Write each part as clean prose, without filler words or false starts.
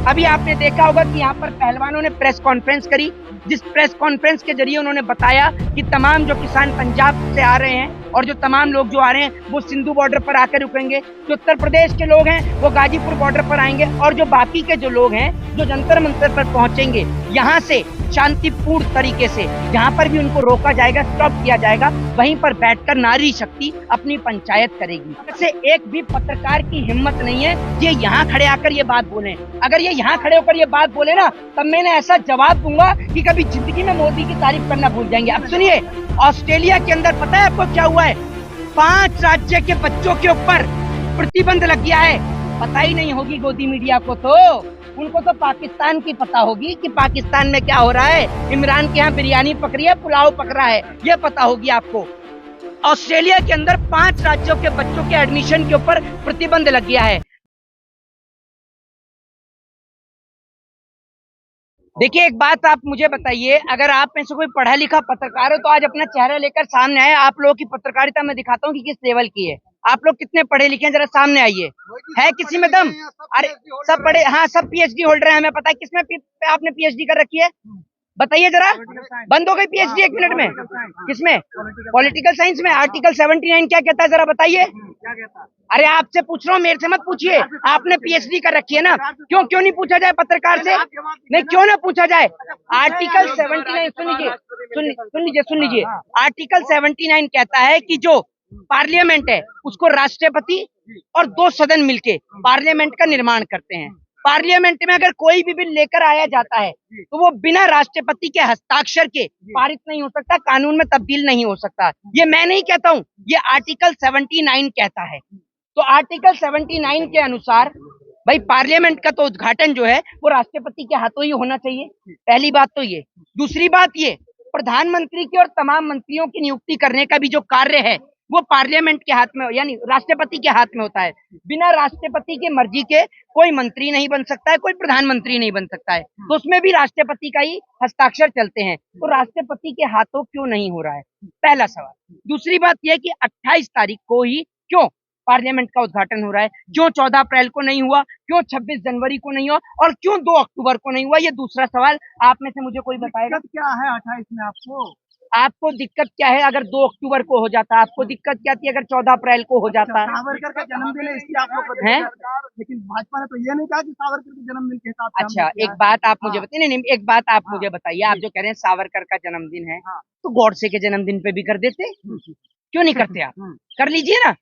अभी आपने देखा होगा कि यहाँ पर पहलवानों ने प्रेस कॉन्फ्रेंस करी, जिस प्रेस कॉन्फ्रेंस के जरिए उन्होंने बताया कि तमाम जो किसान पंजाब से आ रहे हैं और जो तमाम लोग जो आ रहे हैं वो सिंधु बॉर्डर पर आकर रुकेंगे, जो उत्तर प्रदेश के लोग हैं वो गाजीपुर बॉर्डर पर आएंगे और जो बाकी के जो लोग हैं जो जंतर मंतर पर पहुंचेंगे, यहाँ से शांतिपूर्ण तरीके से जहां पर भी उनको रोका जाएगा, स्टॉप किया जाएगा, वहीं पर बैठकर नारी शक्ति अपनी पंचायत करेगी। ऐसे एक भी पत्रकार की हिम्मत नहीं है ये यहाँ खड़े आकर ये बात बोले। अगर ये यहाँ खड़े होकर ये बात बोले ना, तब मैंने ऐसा जवाब दूंगा कि कभी जिंदगी में मोदी की तारीफ करना भूल जाएंगे। अब सुनिए, ऑस्ट्रेलिया के अंदर पता है आपको क्या हुआ है? 5 राज्य के बच्चों के ऊपर प्रतिबंध लग गया है। पता ही नहीं होगी गोदी मीडिया को, तो उनको तो पाकिस्तान की पता होगी कि पाकिस्तान में क्या हो रहा है। इमरान के यहाँ बिरयानी पक रही है, पुलाव पक रहा है, ये पता होगी आपको। ऑस्ट्रेलिया के अंदर 5 राज्यों के बच्चों के एडमिशन के ऊपर प्रतिबंध लग गया है। देखिए, एक बात आप मुझे बताइए, अगर आप में से कोई पढ़ा लिखा पत्रकार हो तो आज अपना चेहरा लेकर सामने आए। आप लोगों की पत्रकारिता मैं दिखाता हूँ कि किस लेवल की है। आप लोग कितने पढ़े लिखे हैं, जरा सामने आइए। है किसी में दम? अरे सब पढ़े, हाँ सब पीएचडी होल्डर हैं, हमें पता है। किसमें आपने पीएचडी कर रखी है? बताइए जरा। बंद हो गई पीएचडी 1 मिनट में? किसमें? पॉलिटिकल साइंस में। आर्टिकल 79 क्या कहता है, जरा बताइए। अरे आपसे पूछ रहा हूँ, मेरे से मत पूछिए। आपने पीएचडी कर रखी है ना, क्यों नहीं पूछा जाए पत्रकार से? नहीं, क्यों ना पूछा जाए? आर्टिकल 79 सुन लीजिए। आर्टिकल 79 कहता है कि जो पार्लियामेंट है उसको राष्ट्रपति और 2 सदन मिलके पार्लियामेंट का निर्माण करते हैं। पार्लियामेंट में अगर कोई भी बिल लेकर आया जाता है तो वो बिना राष्ट्रपति के हस्ताक्षर के पारित नहीं हो सकता, कानून में तब्दील नहीं हो सकता। ये मैं नहीं कहता हूँ, ये आर्टिकल 79 कहता है। तो आर्टिकल 79 के अनुसार भाई पार्लियामेंट का तो उद्घाटन जो है वो राष्ट्रपति के हाथों ही होना चाहिए। पहली बात तो ये। दूसरी बात ये, प्रधानमंत्री की और तमाम मंत्रियों की नियुक्ति करने का भी जो कार्य है वो पार्लियामेंट के हाथ में, यानी राष्ट्रपति के हाथ में होता है। बिना राष्ट्रपति के मर्जी के कोई मंत्री नहीं बन सकता है, कोई प्रधानमंत्री नहीं बन सकता है, तो उसमें भी राष्ट्रपति का ही हस्ताक्षर चलते हैं। तो राष्ट्रपति के हाथों क्यों नहीं हो रहा है, पहला सवाल। दूसरी बात यह कि 28 तारीख को ही क्यों पार्लियामेंट का उद्घाटन हो रहा है, क्यों 14 अप्रैल को नहीं हुआ, क्यों 26 जनवरी को नहीं हुआ और क्यों 2 अक्टूबर को नहीं हुआ? ये दूसरा सवाल। आप में से मुझे कोई बताएगा क्या है 28 में? आपको दिक्कत क्या है अगर 2 अक्टूबर को हो जाता? आपको दिक्कत क्या थी अगर 14 अप्रैल को हो जाता? सावरकर का जन्मदिन है, इसलिए आप लोग हैं? लेकिन भाजपा ने तो ये नहीं कहा कि सावरकर के जन्मदिन के हिसाब से। अच्छा, एक बात आप मुझे बताइए। नहीं, एक बात आप मुझे बताइए, आप जो कह रहे हैं सावरकर का जन्मदिन है, तो गॉडसे के जन्मदिन पे भी कर देते, क्यों नहीं करते आप? कर लीजिए ना।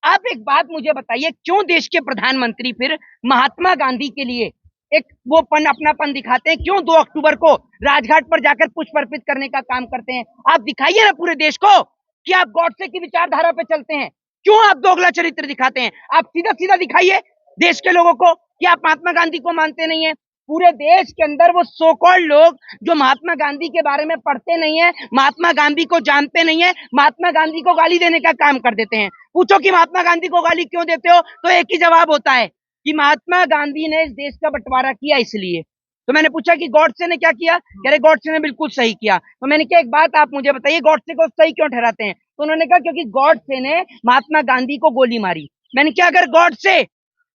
आप एक बात मुझे बताइए, क्यों देश के प्रधानमंत्री फिर महात्मा गांधी के लिए एक वो अपनापन दिखाते हैं? क्यों 2 अक्टूबर को राजघाट पर जाकर पुष्प अर्पित करने का काम करते हैं? आप दिखाइए ना पूरे देश को कि आप गॉडसे की विचारधारा पे चलते हैं। क्यों आप दोगला चरित्र दिखाते हैं? आप सीधा सीधा दिखाइए देश के लोगों को कि आप महात्मा गांधी को मानते नहीं है। पूरे देश के अंदर वो सो कॉल्ड लोग जो महात्मा गांधी के बारे में पढ़ते नहीं है, महात्मा गांधी को जानते नहीं है, महात्मा गांधी को गाली देने का काम कर देते हैं। पूछो कि महात्मा गांधी को गाली क्यों देते हो, तो एक ही जवाब होता है कि महात्मा गांधी ने इस देश का बंटवारा किया इसलिए। तो मैंने पूछा कि गॉडसे ने क्या किया? कह रहे गॉडसे ने बिल्कुल सही किया। तो मैंने कहा एक बात आप मुझे बताइए, गॉडसे को सही क्यों ठहराते हैं? तो उन्होंने कहा क्योंकि गॉडसे ने महात्मा गांधी को गोली मारी। मैंने कहा अगर गॉडसे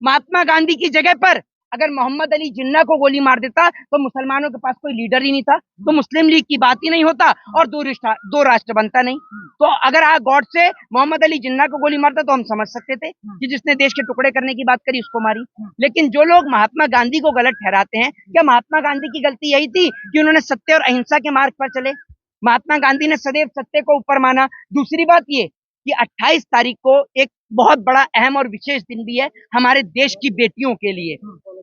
महात्मा गांधी की जगह पर अगर मोहम्मद अली जिन्ना को गोली मार देता तो मुसलमानों के पास कोई लीडर ही नहीं था, तो मुस्लिम लीग की बात ही नहीं होता और दो राष्ट्र बनता नहीं। तो अगर आप गॉड से मोहम्मद अली जिन्ना को गोली मारता तो हम समझ सकते थे कि जिसने देश के टुकड़े करने की बात करी उसको मारी। लेकिन जो लोग महात्मा गांधी को गलत ठहराते हैं, क्या महात्मा गांधी की गलती यही थी कि उन्होंने सत्य और अहिंसा के मार्ग पर चले? महात्मा गांधी ने सदैव सत्य को ऊपर माना। दूसरी बात ये कि 28 तारीख को एक बहुत बड़ा अहम और विशेष दिन भी है हमारे देश की बेटियों के लिए।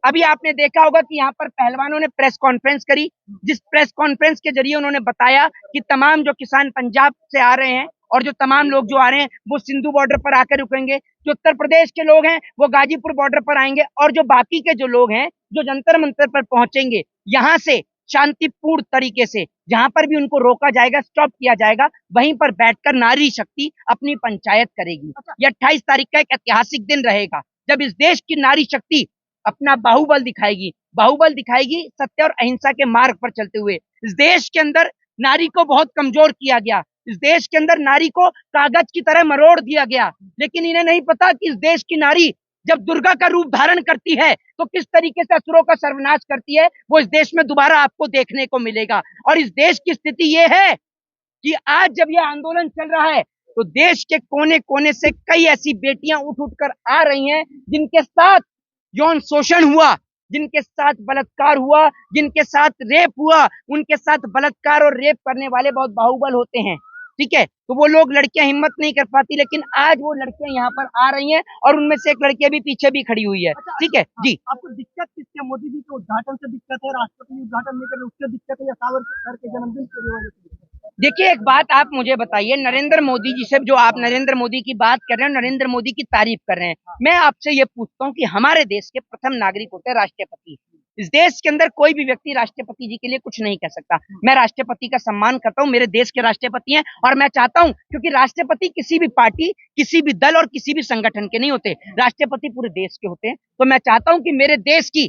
अभी आपने देखा होगा कि यहाँ पर पहलवानों ने प्रेस कॉन्फ्रेंस करी, जिस प्रेस कॉन्फ्रेंस के जरिए उन्होंने बताया कि तमाम जो किसान पंजाब से आ रहे हैं और जो तमाम लोग जो आ रहे हैं वो सिंधु बॉर्डर पर आकर रुकेंगे, जो उत्तर प्रदेश के लोग हैं वो गाजीपुर बॉर्डर पर आएंगे और जो बाकी के जो लोग हैं जो जंतर मंतर पर पहुंचेंगे, यहाँ से शांतिपूर्ण तरीके से जहां पर भी उनको रोका जाएगा, स्टॉप किया जाएगा, वहीं पर बैठकर नारी शक्ति अपनी पंचायत करेगी। ये 28 तारीख का एक ऐतिहासिक दिन रहेगा जब इस देश की नारी शक्ति अपना बाहुबल दिखाएगी सत्य और अहिंसा के मार्ग पर चलते हुए। इस देश के अंदर नारी को बहुत कमजोर किया गया, इस देश के अंदर नारी को कागज की तरह मरोड़ दिया गया, लेकिन इन्हें नहीं पता कि इस देश की नारी जब दुर्गा का रूप धारण करती है तो किस तरीके से असुरों का सर्वनाश करती है, वो इस देश में दोबारा आपको देखने को मिलेगा। और इस देश की स्थिति ये है कि आज जब यह आंदोलन चल रहा है तो देश के कोने कोने से कई ऐसी बेटियां उठ उठ कर आ रही हैं जिनके साथ यौन शोषण हुआ, जिनके साथ बलात्कार हुआ, जिनके साथ रेप हुआ। उनके साथ बलात्कार और रेप करने वाले बहुत बाहुबल होते हैं, ठीक है, तो वो लोग लड़कियां हिम्मत नहीं कर पाती, लेकिन आज वो लड़कियां यहाँ पर आ रही हैं और उनमें से एक लड़की अभी पीछे भी खड़ी हुई है। ठीक है जी। आपको दिक्कत किसके, मोदी जी के उद्घाटन से दिक्कत है, राष्ट्रपति उद्घाटन नहीं कर रहे उससे दिक्कत है, या सावरकर के जन्मदिन की वजह से दिक्कत है? देखिए, एक बात आप मुझे बताइए, नरेंद्र मोदी जी से जो आप नरेंद्र मोदी की बात कर रहे हैं, नरेंद्र मोदी की तारीफ कर रहे हैं, मैं आपसे ये पूछता हूँ कि हमारे देश के प्रथम नागरिक होते हैं राष्ट्रपति। इस देश के अंदर कोई भी व्यक्ति राष्ट्रपति जी के लिए कुछ नहीं कह सकता। मैं राष्ट्रपति का सम्मान करता हूँ, मेरे देश के राष्ट्रपति हैं, और मैं चाहता हूँ, क्योंकि राष्ट्रपति किसी भी पार्टी, किसी भी दल और किसी भी संगठन के नहीं होते, राष्ट्रपति पूरे देश के होते हैं। तो मैं चाहता हूँ कि मेरे देश की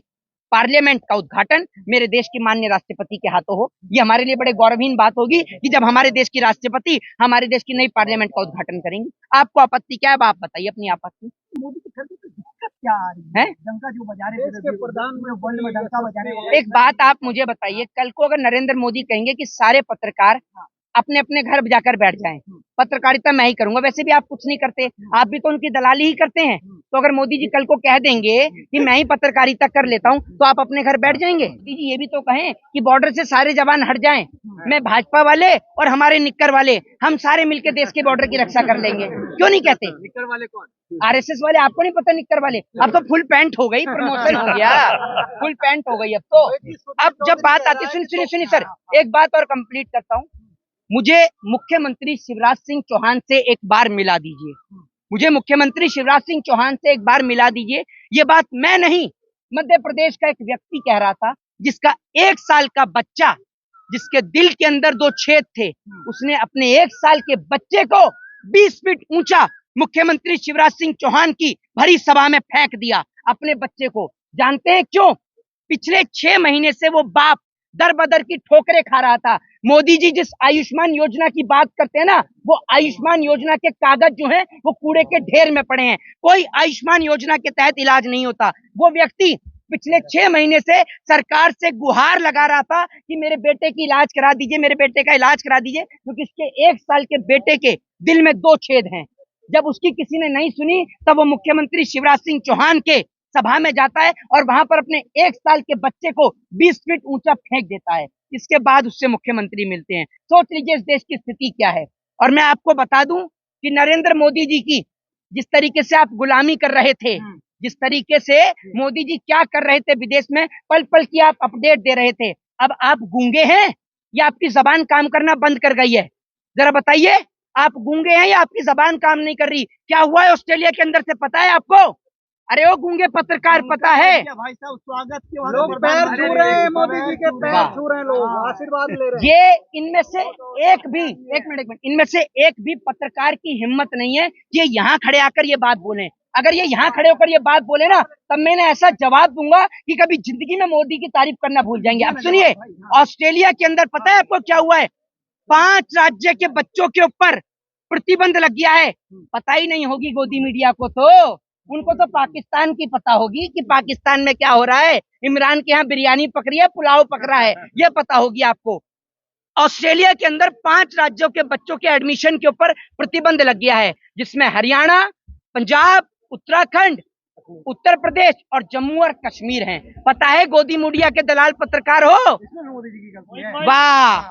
पार्लियामेंट का उद्घाटन मेरे देश के माननीय राष्ट्रपति के हाथों हो। ये हमारे लिए बड़े गौरवहीन बात होगी कि जब हमारे देश की राष्ट्रपति हमारे देश की नई पार्लियामेंट का उद्घाटन करेंगे। आपको आपत्ति क्या है, आप बताइए अपनी आपत्ति। मोदी के घर पे तो दिक्कत क्या आ रही है? डंका जो बजा रहे थे, प्रधान में वर्ल्ड में डंका बजा रहे हैं। एक बात आप मुझे बताइए, कल को अगर नरेंद्र मोदी कहेंगे कि सारे पत्रकार अपने अपने घर जाकर बैठ जाएं, पत्रकारिता मैं ही करूंगा, वैसे भी आप कुछ नहीं करते, आप भी तो उनकी दलाली ही करते हैं, तो अगर मोदी जी कल को कह देंगे कि मैं ही पत्रकारिता कर लेता हूं, तो आप अपने घर बैठ जाएंगे? मोदी जी ये भी तो कहें कि बॉर्डर से सारे जवान हट जाएं, मैं भाजपा वाले और हमारे निक्कर वाले हम सारे मिलकर देश के बॉर्डर की रक्षा कर लेंगे। क्यों नहीं कहते? निक्कर वाले कौन? आरएसएस वाले। आपको नहीं पता निक्कर वाले? अब तो फुल पैंट हो गई, प्रमोशन हो गया, फुल पैंट हो गई अब तो। अब जब बात आती है, सुनिए सुनिए सर, एक बात और कंप्लीट करता हूँ। मुझे मुख्यमंत्री शिवराज सिंह चौहान से एक बार मिला दीजिए, मुझे मुख्यमंत्री शिवराज सिंह चौहान से एक बार मिला दीजिए। ये बात मैं नहीं, मध्य प्रदेश का एक व्यक्ति कह रहा था, जिसका 1 साल का बच्चा, जिसके दिल के अंदर 2 छेद थे, उसने अपने 1 साल के बच्चे को 20 फीट ऊंचा मुख्यमंत्री शिवराज सिंह चौहान की भरी सभा में फेंक दिया, अपने बच्चे को। जानते हैं क्यों? पिछले 6 महीने से वो बाप दर बदर की ठोकरें खा रहा था। मोदी जी जिस आयुष्मान योजना की बात करते हैं ना, वो आयुष्मान योजना के कागज जो हैं वो कूड़े के ढेर में पड़े हैं। कोई आयुष्मान योजना के तहत इलाज नहीं होता। वो व्यक्ति पिछले 6 महीने से सरकार से गुहार लगा रहा था कि मेरे बेटे की इलाज करा दीजिए, मेरे बेटे का इलाज करा दीजिए, क्योंकि इसके 1 साल के बेटे के दिल में 2 छेद हैं। जब उसकी किसी ने नहीं सुनी, तब वो मुख्यमंत्री शिवराज सिंह चौहान के सभा में जाता है और वहां पर अपने 1 साल के बच्चे को 20 फीट ऊंचा फेंक देता है। इसके बाद उससे मुख्यमंत्री मिलते हैं। सोच लीजिए इस देश की स्थिति क्या है। और मैं आपको बता दूं कि नरेंद्र मोदी जी की जिस तरीके से आप गुलामी कर रहे थे, जिस तरीके से मोदी जी क्या कर रहे थे विदेश में, पल पल की आप अपडेट दे रहे थे, अब आप गूंगे हैं या आपकी जबान काम करना बंद कर गई है? जरा बताइए, आप गूंगे हैं या आपकी जबान काम नहीं कर रही? क्या हुआ है ऑस्ट्रेलिया के अंदर से पता है आपको? अरे वो गूंगे पत्रकार, पता है? भाई साहब स्वागत के लोग पैर छू रहे हैं, मोदी जी के पैर छू रहे हैं, लोग आशीर्वाद ले रहे हैं। ये इनमें से एक भी, एक मिनट, इनमें से एक भी पत्रकार की हिम्मत नहीं है कि ये यहाँ खड़े आकर ये बात बोले। अगर ये यहाँ खड़े होकर ये बात बोले ना, तब मैं ऐसा जवाब दूंगा कि कभी जिंदगी में मोदी की तारीफ करना भूल जाएंगे। अब सुनिए, ऑस्ट्रेलिया के अंदर पता है आपको क्या हुआ है? 5 राज्य के बच्चों के ऊपर प्रतिबंध लग गया है। पता ही नहीं होगी गोदी मीडिया को, तो उनको तो पाकिस्तान की पता होगी कि पाकिस्तान में क्या हो रहा है। इमरान के यहाँ बिरयानी पक रही है, पुलाव पक रहा है, ये पता होगी आपको। ऑस्ट्रेलिया के अंदर 5 राज्यों के बच्चों के एडमिशन के ऊपर प्रतिबंध लग गया है, जिसमें हरियाणा, पंजाब, उत्तराखंड, उत्तर प्रदेश और जम्मू और कश्मीर हैं। पता है गोदी मीडिया के दलाल पत्रकार हो? वाह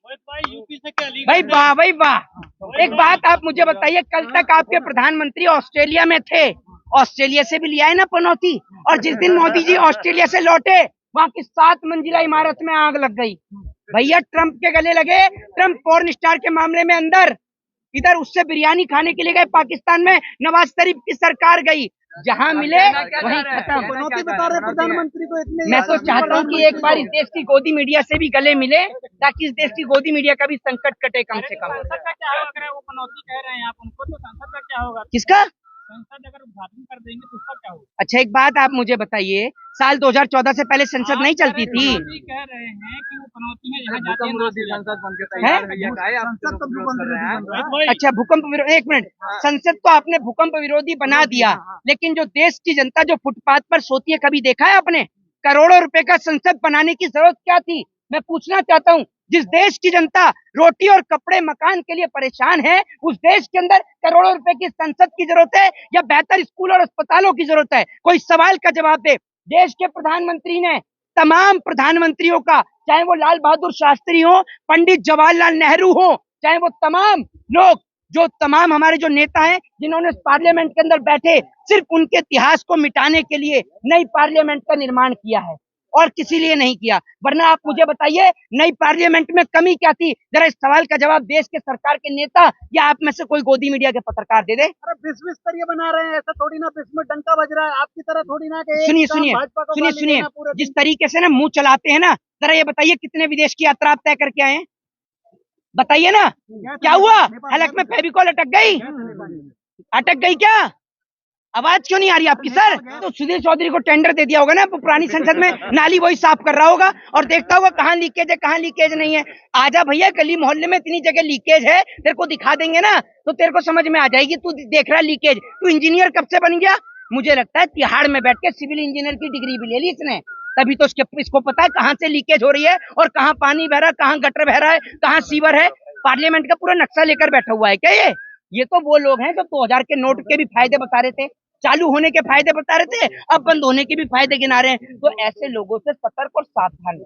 भाई, वाह भाई वाह। एक बात आप मुझे बताइए, कल तक आपके प्रधानमंत्री ऑस्ट्रेलिया में थे, ऑस्ट्रेलिया से भी लिया है ना पनौती, और जिस दिन मोदी जी ऑस्ट्रेलिया से लौटे, वहां की 7 मंजिला इमारत में आग लग गई। भैया ट्रंप के गले लगे, ट्रंप पॉर्न स्टार के मामले में अंदर, इधर उससे बिरयानी खाने के लिए गए पाकिस्तान में, नवाज शरीफ की सरकार गई, जहां मिले वहीं खत्म। पनौती बता रहे प्रधानमंत्री को इतने। मैं तो चाहता हूँ कि एक बार इस देश की गोदी मीडिया से भी गले मिले, ताकि इस देश की गोदी मीडिया का भी संकट कटे कम से कम। वो पनौती कह रहे हैं आप उनको, तो संसद का क्या होगा? किसका? संसद अगर उद्घाटन कर देंगे तो उसका क्या होगा? अच्छा एक बात आप मुझे बताइए, साल 2014 से पहले संसद नहीं चलती थी? कह रहे हैं कि वो पनौती है यहाँ जाते हैं संसद बन के है? अच्छा भूकंप विरोधी, एक मिनट, संसद को आपने भूकंप विरोधी बना दिया, लेकिन जो देश की जनता जो फुटपाथ पर सोती है, कभी देखा है आपने? करोड़ों रुपए का संसद बनाने की जरूरत क्या थी? मैं पूछना चाहता हूँ, जिस देश की जनता रोटी और कपड़े मकान के लिए परेशान है, उस देश के अंदर करोड़ों रुपए की संसद की जरूरत है या बेहतर स्कूल और अस्पतालों की जरूरत है? कोई सवाल का जवाब दे। देश के प्रधानमंत्री ने तमाम प्रधानमंत्रियों का, चाहे वो लाल बहादुर शास्त्री हो, पंडित जवाहरलाल नेहरू हो, चाहे वो तमाम लोग, जो तमाम हमारे जो नेता हैं जिन्होंने पार्लियामेंट के अंदर बैठे, सिर्फ उनके इतिहास को मिटाने के लिए नई पार्लियामेंट का निर्माण किया है और किसी लिए नहीं किया। वरना आप मुझे बताइए, नई पार्लियामेंट में कमी क्या थी? जरा इस सवाल का जवाब देश के सरकार के नेता या आप में से कोई गोदी मीडिया के पत्रकार दे दे। अरे विश्व स्तरीय बना रहे हैं, ऐसा थोड़ी ना विश्व में डंका बज रहा है आपकी तरह, थोड़ी ना कि सुनिए सुनिए सुनिए सुनिए, जिस तरीके से ना मुंह चलाते हैं ना, जरा ये बताइए कितने विदेश की यात्रा आप तय करके आए हैं? बताइए ना, क्या हुआ? हलक में फेविकॉल अटक गई क्या? आवाज क्यों नहीं आ रही आपकी सर? तो सुधीर चौधरी को टेंडर दे दिया होगा ना, पुरानी संसद में नाली वही साफ कर रहा होगा और देखता होगा कहाँ लीकेज है कहाँ लीकेज नहीं है। आजा भैया, गली मोहल्ले में इतनी जगह लीकेज है, तेरे को दिखा देंगे ना तो तेरे को समझ में आ जाएगी। तू देख रहा है लीकेज, तू इंजीनियर कब से बन गया? मुझे लगता है तिहाड़ में बैठ के सिविल इंजीनियर की डिग्री भी ले ली इसने, तभी तो इसको पता है कहाँ से लीकेज हो रही है और कहाँ पानी बह रहा है, कहाँ गटर बह रहा है, कहाँ सीवर है। पार्लियामेंट का पूरा नक्शा लेकर बैठा हुआ है क्या ये तो वो लोग हैं जो 2000 के नोट के भी फायदे बता रहे थे, चालू होने के फायदे बता रहे थे, अब बंद होने के भी फायदे गिना रहे हैं। तो ऐसे लोगों से सतर्क और सावधान